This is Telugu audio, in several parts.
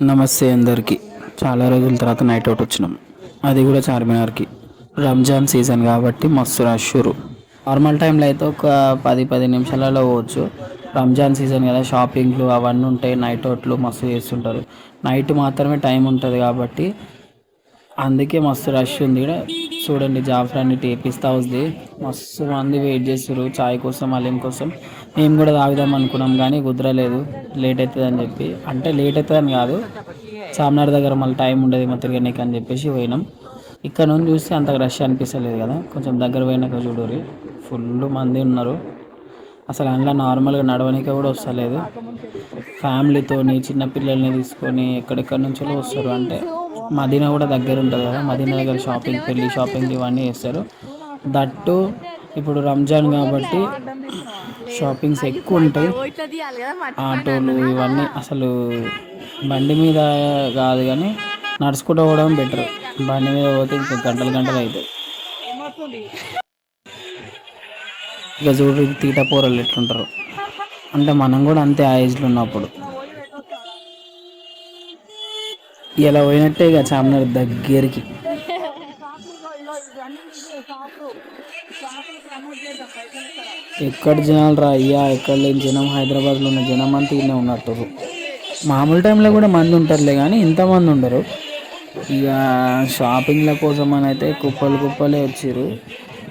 నమస్తే అందరికీ. చాలా రోజుల తర్వాత నైట్ అవుట్ వచ్చినాం, అది కూడా చార్మినార్కి. రంజాన్ సీజన్ కాబట్టి మస్తు రష్షురు. నార్మల్ టైంలో అయితే ఒక 10 నిమిషాలలో పోవచ్చు. రంజాన్ సీజన్ కదా, షాపింగ్లు అవన్నీ ఉంటాయి, నైట్ అవుట్లు మస్తు చేస్తుంటారు. నైట్ మాత్రమే టైం ఉంటుంది కాబట్టి అందుకే మస్తు రష్ ఉంది ఇక్కడ. చూడండి, జాఫ్రాన్ని టేపిస్తా ఉంది. మస్తు మంది వెయిట్ చేస్తారు చాయ్ కోసం, అలీం కోసం. మేము కూడా తాగుదాం అనుకున్నాం కానీ కుదరలేదు, లేట్ అవుతుంది అని చెప్పి. అంటే లేట్ అవుతుంది అని కాదు, చార్మినార్ దగ్గర మళ్ళీ టైం ఉండదు మా తిరగనీకి అని చెప్పేసి పోయినాం. ఇక్కడ నుండి చూస్తే అంత రష్ అనిపిస్తలేదు కదా, కొంచెం దగ్గర పోయినాక చూడరు, ఫుల్ మంది ఉన్నారు. అసలు అందులో నార్మల్గా నడవనిక కూడా వస్తలేదు. ఫ్యామిలీతోని చిన్నపిల్లల్ని తీసుకొని ఎక్కడెక్కడి నుంచో వస్తారు. అంటే మదీనా కూడా దగ్గర ఉంటుంది కదా, మదీనా దగ్గర షాపింగ్, పెళ్ళి షాపింగ్ ఇవన్నీ చేస్తారు. దట్టు ఇప్పుడు రంజాన్ కాబట్టి షాపింగ్స్ ఎక్కువ ఉంటాయి. ఆటోలు ఇవన్నీ అసలు బండి మీద కాదు కానీ నడుచుకుంటూ పోవడం బెటర్. బండి మీద పోతే ఇంకా గంటలు గంటలు అవుతాయి. ఇక చూడు తీట పోరలు ఎట్లుంటారు, అంటే మనం కూడా అంతే ఆ ఏజ్లో ఉన్నప్పుడు. ఇలా పోయినట్టే ఇక చార్మినార్ దగ్గరికి. ఎక్కడ జనాలు రా అయ్యా, ఎక్కడ లేని జనం. హైదరాబాద్లో ఉన్న జనం అంతా ఇన్నే ఉన్నట్టు. మామూలు టైంలో కూడా మంది ఉంటారులే కానీ ఇంతమంది ఉండరు. ఇక షాపింగ్ల కోసం అని అయితే కుప్పలు కుప్పలే వచ్చారు.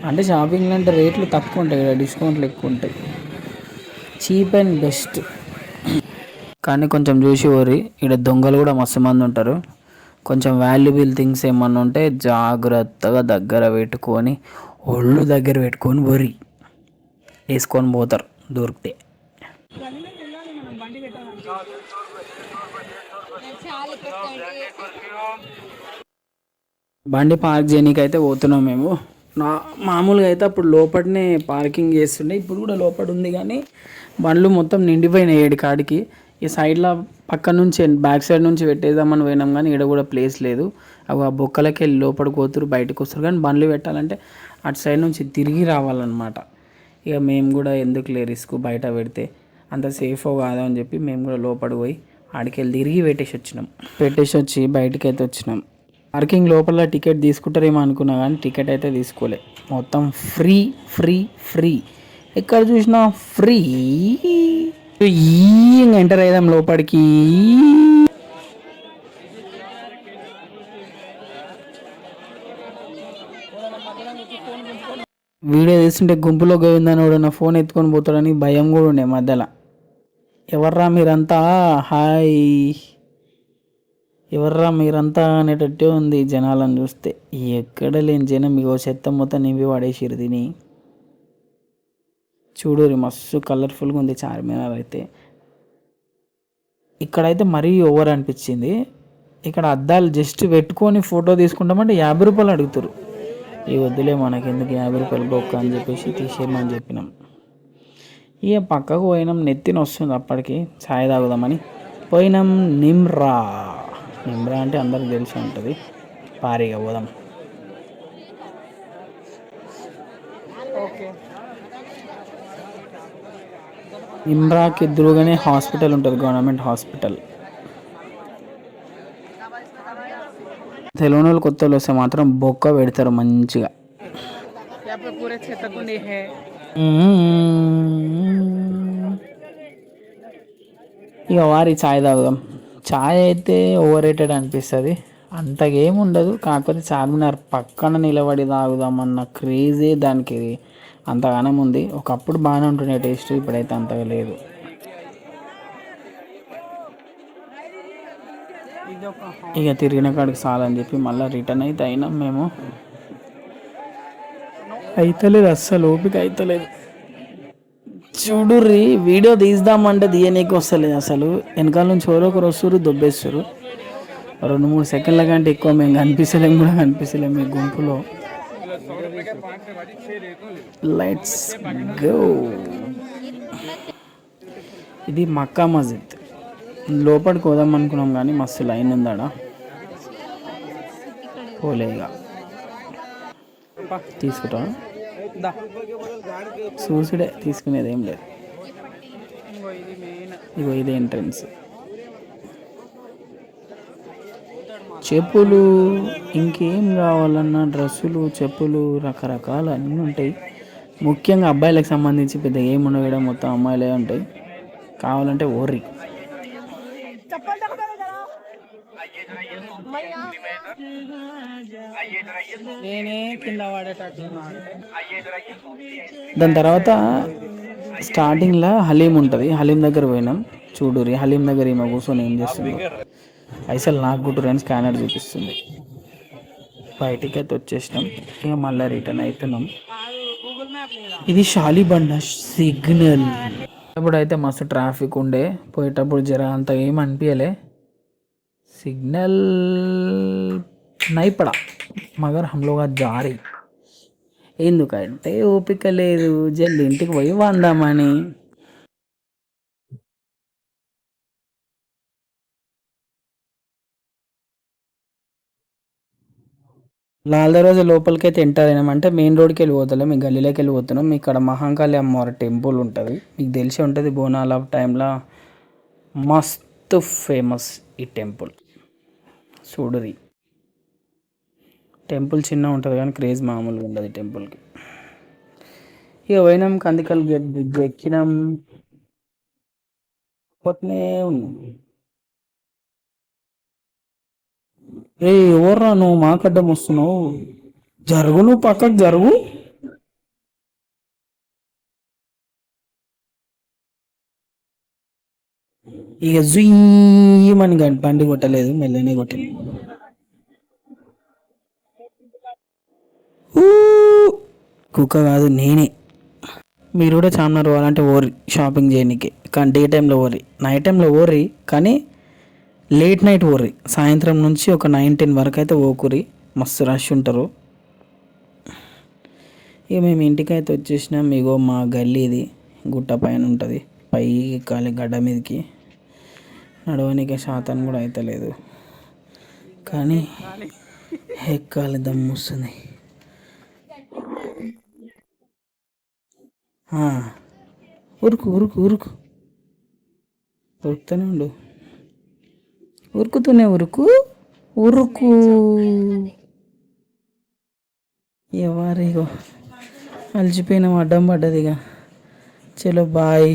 అంటే షాపింగ్లు అంటే రేట్లు తక్కువ ఉంటాయి కదా, డిస్కౌంట్లు ఎక్కువ ఉంటాయి. Cheap and best. కానీ కొంచెం చూసి ఊరి, ఇక్కడ దొంగలు కూడా మస్తు మంది ఉంటారు. కొంచెం వాల్యుబుల్ థింగ్స్ ఏమన్నా ఉంటే జాగ్రత్తగా దగ్గర పెట్టుకొని, ఒళ్ళు దగ్గర పెట్టుకొని ఊరి వేసుకొని పోతారు దొరికితే. బండి పార్క్ చేయనీకి అయితే పోతున్నాం మేము. మామూలుగా అయితే అప్పుడు లోపలనే పార్కింగ్ చేస్తుండే, ఇప్పుడు కూడా లోపల ఉంది కానీ బండ్లు మొత్తం నిండిపోయినాయి ఏడు కాడికి. ఈ సైడ్లో పక్క నుంచి బ్యాక్ సైడ్ నుంచి పెట్టేద్దామని పోయినాం కానీ ఇక్కడ కూడా ప్లేస్ లేదు. అవి ఆ బొక్కలకి వెళ్ళి లోపలికి పోతురు, బయటకు వస్తారు. కానీ బండ్లు పెట్టాలంటే అటు సైడ్ నుంచి తిరిగి రావాలన్నమాట. ఇక మేము కూడా ఎందుకులే రిస్క్, బయట పెడితే అంత సేఫ్ కాదు అని చెప్పి మేము కూడా లోపలికి పోయి ఆడికి వెళ్ళి తిరిగి పెట్టేసి వచ్చి బయటకి అయితే వచ్చినాం. పార్కింగ్ లోపల టికెట్ తీసుకుంటారేమో అనుకున్నా కానీ టికెట్ అయితే తీసుకోలే. మొత్తం ఫ్రీ ఫ్రీ ఫ్రీ, ఎక్కడ చూసినా ఫ్రీ. ఎంటర్ అయ్యాం లోపలికి. వీడియో తీస్తుంటే గుంపులో గోవిందని కూడా నా ఫోన్ ఎత్తుకొని పోతాడని భయం కూడా ఉండే మధ్యలో. ఎవర్రా మీరంతా, హాయ్ ఎవర్రా మీరంతా అనేటట్టే ఉంది జనాలను చూస్తే. ఎక్కడ లేని జనం ఇగో చెత్త మొత్తం నింపి పడేసిరు తిని. చూడరు మస్తు కలర్ఫుల్గా ఉంది చార్మినార్ అయితే. ఇక్కడైతే మరీ ఓవర్ అనిపించింది. ఇక్కడ అద్దాలు జస్ట్ పెట్టుకొని ఫోటో తీసుకుంటామంటే 50 రూపాయలు అడుగుతారు. ఈ వద్దులే మనకెందుకు 50 రూపాయలు బొక్క అని చెప్పేసి తీసేయమని చెప్పినాం. ఇక పక్కకు పోయినాం, నెత్తిన వస్తుంది అప్పటికి ఛాయ్ తాగుదామని పోయినాం. నిమ్రా అంటే అందరికి తెలిసి ఉంటుంది, పారిగా పోదాం. నిమ్రాకి ఎదురుగానే హాస్పిటల్ ఉంటుంది, గవర్నమెంట్ హాస్పిటల్. తెలుగు వాళ్ళు కొత్త వాళ్ళు వస్తే మాత్రం బొక్క పెడతారు మంచిగా. ఇక వారి ఛాయ్ తాగుదాం. ఛాయ్ అయితే ఓవర్ రేటెడ్ అనిపిస్తుంది, అంతగేం ఉండదు. కాకపోతే చార్మినార్ పక్కన నిలబడి తాగుదామన్న క్రేజే దానికి అంతగానం ఉంది. ఒకప్పుడు బాగానే ఉంటుండే టేస్ట్, ఇప్పుడైతే అంతగా లేదు. ఇక తిరిగిన కాడికి చాలని చెప్పి మళ్ళీ రిటర్న్ అయితే అయినాం మేము. అయితలేదు అస్సలు, ఓపిక అయితలేదు. చూడుర్రి, వీడియో తీద్దామంటే తీయనీకి వస్తలేదు అసలు. వెనకాల నుంచి ఒకరు వస్తారు, దొబ్బేస్తారు. 2-3 సెకండ్ల కంటే ఎక్కువ మేము కనిపిస్తలేము ఈ గుంపులో. Let's go. ఇది మక్కా మస్జిద్. లోపలికి పోదాం అనుకున్నాం కానీ మస్తు లైన్ ఉందాడ, పోలేగా. తీసుకుంటా చూసుడే, తీసుకునేది ఏం లేదు. ఇగో ఇది ఎంట్రన్స్. చెప్పులు, ఇంకేం కావాలన్నా డ్రెస్సులు, చెప్పులు రకరకాలు అన్నీ ఉంటాయి. ముఖ్యంగా అబ్బాయిలకు సంబంధించి పెద్ద ఏముండవు ఇక్కడ, మొత్తం అమ్మాయిలే ఉంటాయి. కావాలంటే ఓర్రి. నేనే కింద పడేటట్టు. దాని తర్వాత స్టార్టింగ్లో హలీం ఉంటుంది. హలీం దగ్గర పోయినాం. చూడురి హలీం దగ్గర ఏమో కూర్చొని ఏం చేస్తుంది. పైసలు నాకు గుట్టురు అని స్కానర్ చూపిస్తుంది. బయటికి అయితే వచ్చేసినాం. ఇక మళ్ళీ రిటర్న్ అవుతున్నాం. ఇది షాలిబండ సిగ్నల్. ఇప్పుడైతే మస్తు ట్రాఫిక్ ఉండే, పోయేటప్పుడు జర అంత ఏం అనిపించలే. सिग्नल नहीं पड़ा मगर हम लोग आज जा रही ఎందుకంటే ఓపిక లేదు, జల్ది ఇంటికి పోయి వందామని. లాల్ దర్వాజా లోపలికైతే ఎంటర్ అయినాం. అంటే మెయిన్ రోడ్కి వెళ్ళిపోతలేం, మీ గల్లీలోకి వెళ్ళిపోతున్నాం. ఇక్కడ మహాంకాళి అమ్మవారి టెంపుల్ ఉంటుంది, మీకు తెలిసి ఉంటుంది. బోనాల టైంలో మస్తు ఫేమస్ ఈ టెంపుల్. చూడుది టెంపుల్ చిన్న ఉంటుంది కానీ క్రేజ్ మామూలుగా ఉండదు ఈ టెంపుల్కి. ఇక పోయినాం, కందికల్ గేట్ బ్రిడ్జ్ ఎక్కినాం, పోతూనే ఉన్నాం. ఏ ఎవర్రా నువ్వు మాకడ్డం వస్తున్నావు, జరుగు, నువ్వు పక్కకు జరుగు. ఇక జుయ్యమని బండి కొట్టలేదు, మెల్లనే కొట్టింది. కుక్క కాదు నేనే. మీరు కూడా చార్మినార్ పోవాలంటే ఓరి షాపింగ్ చేయడానికి, కానీ డే టైంలో ఓరి, నైట్ టైంలో ఓరి, కానీ లేట్ నైట్ ఓరి. సాయంత్రం నుంచి ఒక 9-10 వరకు అయితే ఓకురి, మస్తు రష్ ఉంటారు. ఇక మేము ఇంటికి అయితే వచ్చేసినాం. ఇగో మా గల్లీ ఇది గుట్ట పైన ఉంటుంది, పైకి ఎక్కాలి గడ్డ మీదకి. నడవనికి శాతం కూడా అవుతలేదు, కానీ ఎక్కాలి, దమ్ము వస్తుంది. ఉరుకు ఉరుకు ఉరుకు, ఉరుకుతూనే ఉండు, ఉరుకుతూనే ఉరుకు ఉరుకు. ఎవరిగో అలసిపోయినాం, అడ్డం పడ్డది. ఇక చలో బాయ్.